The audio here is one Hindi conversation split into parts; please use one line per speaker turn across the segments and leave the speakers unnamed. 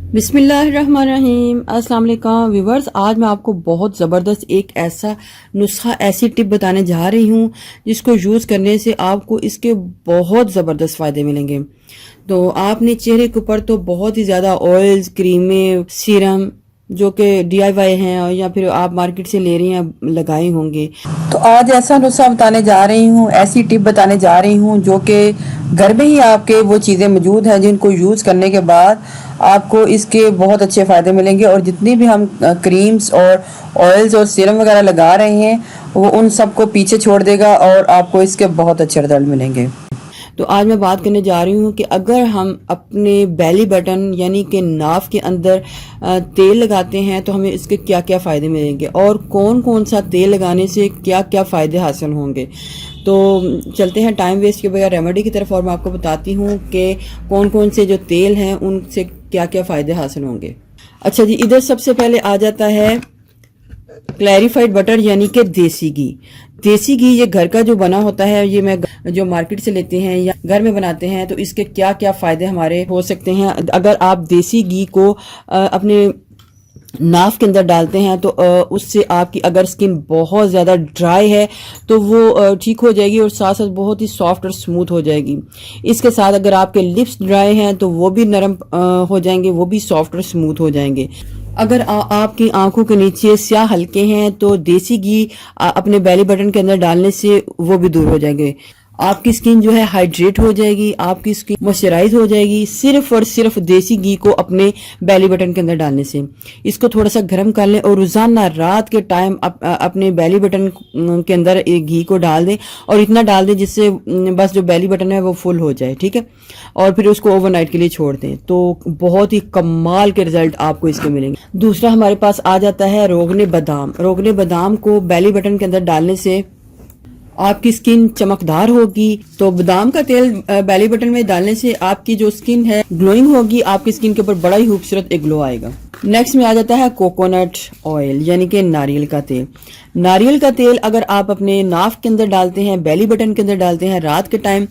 बिस्मिल्लाहिर्रहमानिर्रहीम। अस्सलाम वालेकुम व्यूवर्स, आज मैं आपको बहुत ज़बरदस्त एक ऐसा नुस्खा, ऐसी टिप बताने जा रही हूँ जिसको यूज़ करने से आपको इसके बहुत ज़बरदस्त फ़ायदे मिलेंगे। तो आपने चेहरे के ऊपर तो बहुत ही ज़्यादा ऑयल्स, क्रीमें, सीरम जो कि DIY हैं और या फिर आप मार्केट से ले रही हैं लगाए होंगे। तो आज ऐसा नुस्खा बताने जा रही हूँ, ऐसी टिप बताने जा रही हूँ जो कि घर में ही आपके वो चीज़ें मौजूद हैं जिनको यूज़ करने के बाद आपको इसके बहुत अच्छे फ़ायदे मिलेंगे। और जितनी भी हम क्रीम्स और ऑयल्स और सीरम वगैरह लगा रहे हैं वो उन सबको पीछे छोड़ देगा और आपको इसके बहुत अच्छे रिजल्ट मिलेंगे। तो आज मैं बात करने जा रही हूँ कि अगर हम अपने बेली बटन यानी कि नाफ के अंदर तेल लगाते हैं तो हमें इसके क्या क्या फ़ायदे मिलेंगे और कौन कौन सा तेल लगाने से क्या क्या फ़ायदे हासिल होंगे। तो चलते हैं टाइम वेस्ट के बगैर रेमेडी की तरफ और मैं आपको बताती हूँ कि कौन कौन से जो तेल हैं उनसे क्या क्या फ़ायदे हासिल होंगे। अच्छा जी, इधर सबसे पहले आ जाता है क्लैरिफाइड बटर यानी कि देसी घी। देसी घी ये घर का जो बना होता है, ये मैं जो मार्केट से लेते हैं या घर में बनाते हैं, तो इसके क्या क्या फ़ायदे हमारे हो सकते हैं। अगर आप देसी घी को अपने नाफ के अंदर डालते हैं तो उससे आपकी अगर स्किन बहुत ज़्यादा ड्राई है तो वो ठीक हो जाएगी और साथ साथ बहुत ही सॉफ्ट और स्मूथ हो जाएगी। इसके साथ अगर आपके लिप्स ड्राई हैं तो वो भी नरम हो जाएंगे, वो भी सॉफ्ट और स्मूथ हो जाएंगे। अगर आपकी आंखों के नीचे स्याह हल्के हैं तो देसी घी अपने बेली बटन के अंदर डालने से वो भी दूर हो जाएंगे। आपकी स्किन जो है हाइड्रेट हो जाएगी, आपकी स्किन मॉइस्चराइज हो जाएगी सिर्फ और सिर्फ देसी घी को अपने बेली बटन के अंदर डालने से। इसको थोड़ा सा गर्म कर लें और रोजाना रात के टाइम अपने बेली बटन के अंदर एक घी को डाल दें और इतना डाल दें जिससे बस जो बेली बटन है वो फुल हो जाए, ठीक है। और फिर उसको ओवरनाइट के लिए छोड़ दें तो बहुत ही कमाल के रिजल्ट आपको इसके मिलेंगे। दूसरा हमारे पास आ जाता है रोगने बादाम। रोगने बादाम को बेली बटन के अंदर डालने से आपकी स्किन चमकदार होगी। तो बादाम का तेल बेली बटन में डालने से आपकी जो स्किन है ग्लोइंग होगी, आपकी स्किन के ऊपर बड़ा ही खूबसूरत एक ग्लो आएगा। नेक्स्ट में आ जाता है कोकोनट ऑयल यानी कि नारियल का तेल। नारियल का तेल अगर आप अपने नाफ के अंदर डालते हैं, बेली बटन के अंदर डालते हैं रात के टाइम,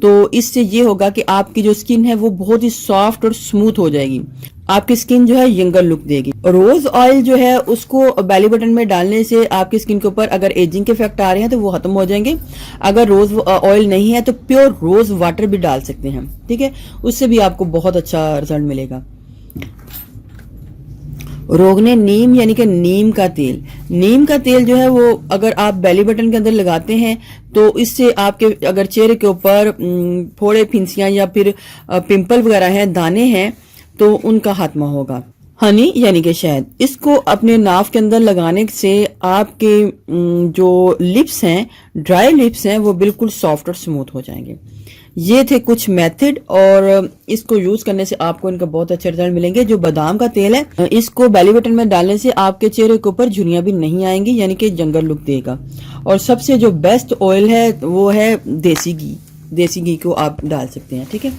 तो इससे ये होगा कि आपकी जो स्किन है वो बहुत ही सॉफ्ट और स्मूथ हो जाएगी। आपकी स्किन जो है यंगर लुक देगी। रोज ऑयल जो है उसको बेली बटन में डालने से आपकी स्किन के ऊपर अगर एजिंग के इफेक्ट आ रहे हैं तो वो खत्म हो जाएंगे। अगर रोज ऑयल नहीं है तो प्योर रोज वाटर भी डाल सकते हैं, ठीक है, उससे भी आपको बहुत अच्छा रिजल्ट मिलेगा। रोगने नीम यानी कि नीम का तेल। नीम का तेल जो है वो अगर आप बेली बटन के अंदर लगाते हैं तो इससे आपके अगर चेहरे के ऊपर फोड़े, फिंसियां या फिर पिंपल वगैरह हैं, दाने हैं, तो उनका खात्मा होगा। हनी यानी कि शहद, इसको अपने नाफ के अंदर लगाने से आपके जो लिप्स हैं, ड्राई लिप्स हैं, वो बिल्कुल सॉफ्ट और स्मूथ हो जाएंगे। ये थे कुछ मेथड और इसको यूज करने से आपको इनका बहुत अच्छे रिजल्ट मिलेंगे। जो बादाम का तेल है इसको बेली बटन में डालने से आपके चेहरे के ऊपर झुर्रियां भी नहीं आएंगी यानी कि जंगल लुक देगा। और सबसे जो बेस्ट ऑयल है वो है देसी घी। देसी घी को आप डाल सकते हैं, ठीक है।